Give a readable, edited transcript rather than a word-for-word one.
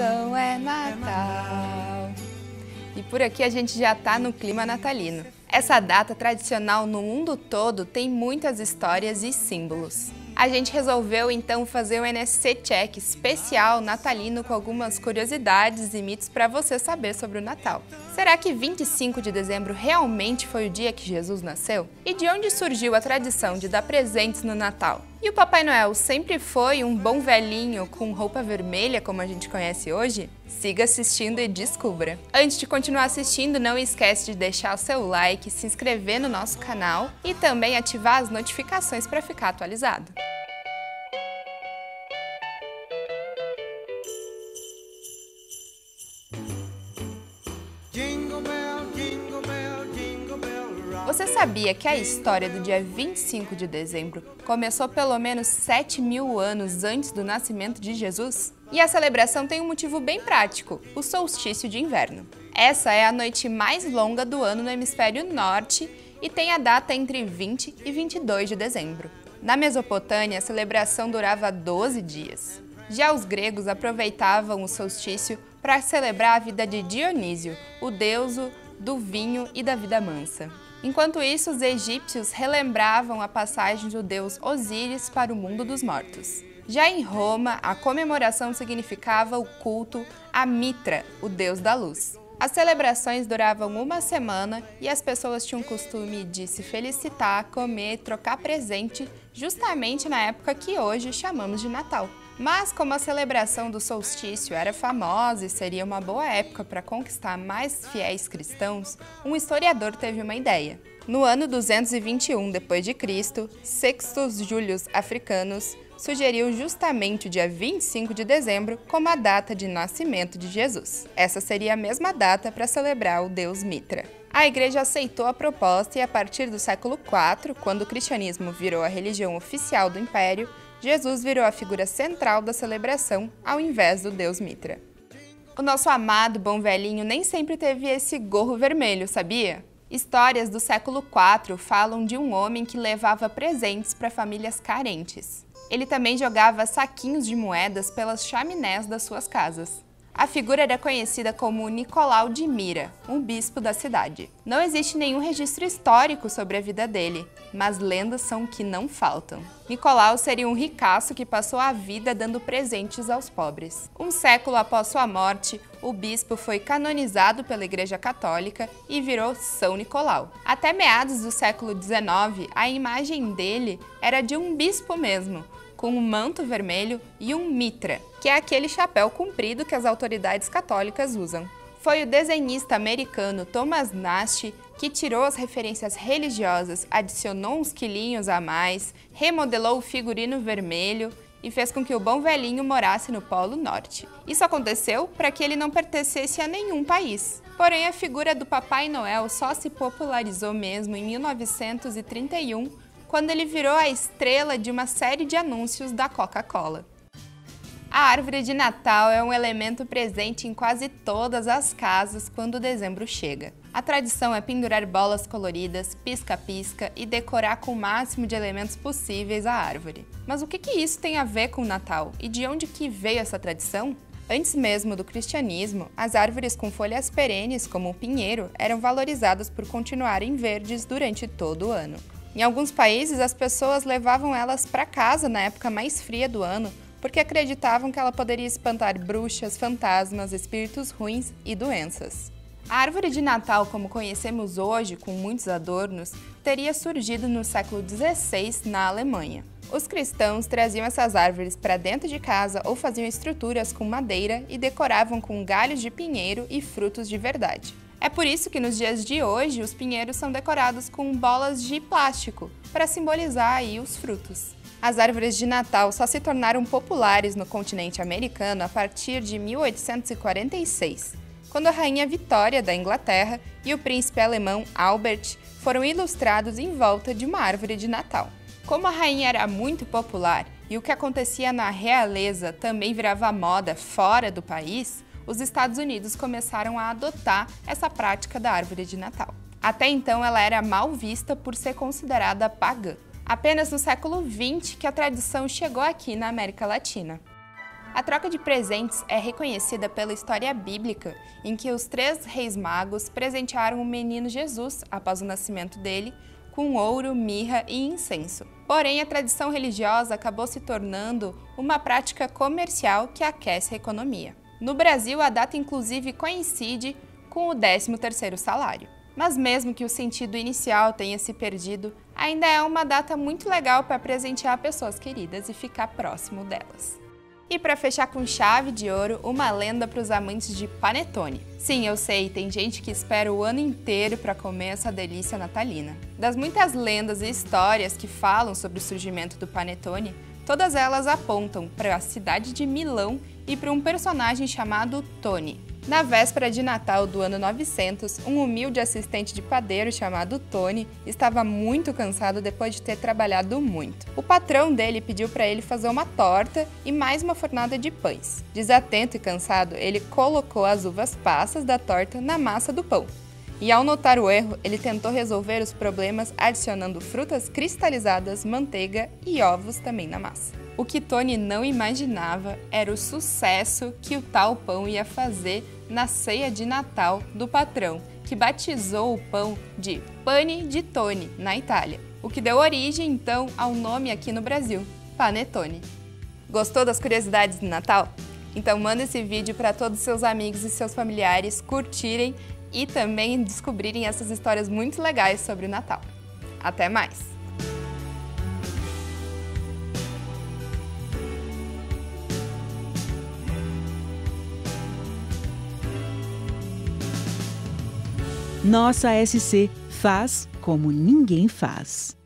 estação é Natal. E por aqui a gente já tá no clima natalino. Essa data tradicional no mundo todo tem muitas histórias e símbolos. A gente resolveu então fazer um NSC Check especial natalino com algumas curiosidades e mitos para você saber sobre o Natal. Será que 25 de dezembro realmente foi o dia que Jesus nasceu? E de onde surgiu a tradição de dar presentes no Natal? E o Papai Noel sempre foi um bom velhinho com roupa vermelha como a gente conhece hoje? Siga assistindo e descubra! Antes de continuar assistindo, não esquece de deixar o seu like, se inscrever no nosso canal e também ativar as notificações para ficar atualizado. Você sabia que a história do dia 25 de dezembro começou pelo menos 7.000 anos antes do nascimento de Jesus? E a celebração tem um motivo bem prático, o solstício de inverno. Essa é a noite mais longa do ano no hemisfério norte e tem a data entre 20 e 22 de dezembro. Na Mesopotâmia, a celebração durava 12 dias. Já os gregos aproveitavam o solstício para celebrar a vida de Dionísio, o deus do vinho e da vida mansa. Enquanto isso, os egípcios relembravam a passagem do deus Osíris para o mundo dos mortos. Já em Roma, a comemoração significava o culto a Mitra, o deus da luz. As celebrações duravam uma semana e as pessoas tinham o costume de se felicitar, comer, trocar presente, justamente na época que hoje chamamos de Natal. Mas como a celebração do solstício era famosa e seria uma boa época para conquistar mais fiéis cristãos, um historiador teve uma ideia. No ano 221 d.C., Sextus Julius Africanus sugeriu justamente o dia 25 de dezembro como a data de nascimento de Jesus. Essa seria a mesma data para celebrar o deus Mitra. A igreja aceitou a proposta e a partir do século IV, quando o cristianismo virou a religião oficial do império, Jesus virou a figura central da celebração, ao invés do deus Mitra. O nosso amado bom velhinho nem sempre teve esse gorro vermelho, sabia? Histórias do século IV falam de um homem que levava presentes para famílias carentes. Ele também jogava saquinhos de moedas pelas chaminés das suas casas. A figura era conhecida como Nicolau de Mira, um bispo da cidade. Não existe nenhum registro histórico sobre a vida dele, mas lendas são que não faltam. Nicolau seria um ricaço que passou a vida dando presentes aos pobres. Um século após sua morte, o bispo foi canonizado pela Igreja Católica e virou São Nicolau. Até meados do século XIX, a imagem dele era de um bispo mesmo, com um manto vermelho e um mitra, que é aquele chapéu comprido que as autoridades católicas usam. Foi o desenhista americano Thomas Nast que tirou as referências religiosas, adicionou uns quilinhos a mais, remodelou o figurino vermelho e fez com que o bom velhinho morasse no Polo Norte. Isso aconteceu para que ele não pertencesse a nenhum país. Porém, a figura do Papai Noel só se popularizou mesmo em 1931, quando ele virou a estrela de uma série de anúncios da Coca-Cola. A árvore de Natal é um elemento presente em quase todas as casas quando dezembro chega. A tradição é pendurar bolas coloridas, pisca-pisca e decorar com o máximo de elementos possíveis a árvore. Mas o que isso tem a ver com o Natal? E de onde que veio essa tradição? Antes mesmo do cristianismo, as árvores com folhas perenes, como o pinheiro, eram valorizadas por continuarem verdes durante todo o ano. Em alguns países, as pessoas levavam elas para casa na época mais fria do ano, porque acreditavam que ela poderia espantar bruxas, fantasmas, espíritos ruins e doenças. A árvore de Natal, como conhecemos hoje, com muitos adornos, teria surgido no século XVI na Alemanha. Os cristãos traziam essas árvores para dentro de casa ou faziam estruturas com madeira e decoravam com galhos de pinheiro e frutos de verdade. É por isso que nos dias de hoje os pinheiros são decorados com bolas de plástico, para simbolizar aí os frutos. As árvores de Natal só se tornaram populares no continente americano a partir de 1846, quando a rainha Vitória da Inglaterra e o príncipe alemão Albert foram ilustrados em volta de uma árvore de Natal. Como a rainha era muito popular e o que acontecia na realeza também virava moda fora do país, os Estados Unidos começaram a adotar essa prática da árvore de Natal. Até então ela era mal vista por ser considerada pagã. Apenas no século XX que a tradição chegou aqui na América Latina. A troca de presentes é reconhecida pela história bíblica, em que os 3 reis magos presentearam o menino Jesus, após o nascimento dele, com ouro, mirra e incenso. Porém, a tradição religiosa acabou se tornando uma prática comercial que aquece a economia. No Brasil, a data inclusive coincide com o 13º salário. Mas mesmo que o sentido inicial tenha se perdido, ainda é uma data muito legal para presentear pessoas queridas e ficar próximo delas. E para fechar com chave de ouro, uma lenda para os amantes de panetone. Sim, eu sei, tem gente que espera o ano inteiro para comer essa delícia natalina. Das muitas lendas e histórias que falam sobre o surgimento do panetone, todas elas apontam para a cidade de Milão e para um personagem chamado Tony. Na véspera de Natal do ano 900, um humilde assistente de padeiro chamado Tony estava muito cansado depois de ter trabalhado muito. O patrão dele pediu para ele fazer uma torta e mais uma fornada de pães. Desatento e cansado, ele colocou as uvas passas da torta na massa do pão. E ao notar o erro, ele tentou resolver os problemas adicionando frutas cristalizadas, manteiga e ovos também na massa. O que Tony não imaginava era o sucesso que o tal pão ia fazer na ceia de Natal do patrão, que batizou o pão de Pane di Tony, na Itália, o que deu origem então ao nome aqui no Brasil, panetone. Gostou das curiosidades do Natal? Então manda esse vídeo para todos os seus amigos e seus familiares curtirem e também descobrirem essas histórias muito legais sobre o Natal. Até mais! Nossa SC faz como ninguém faz.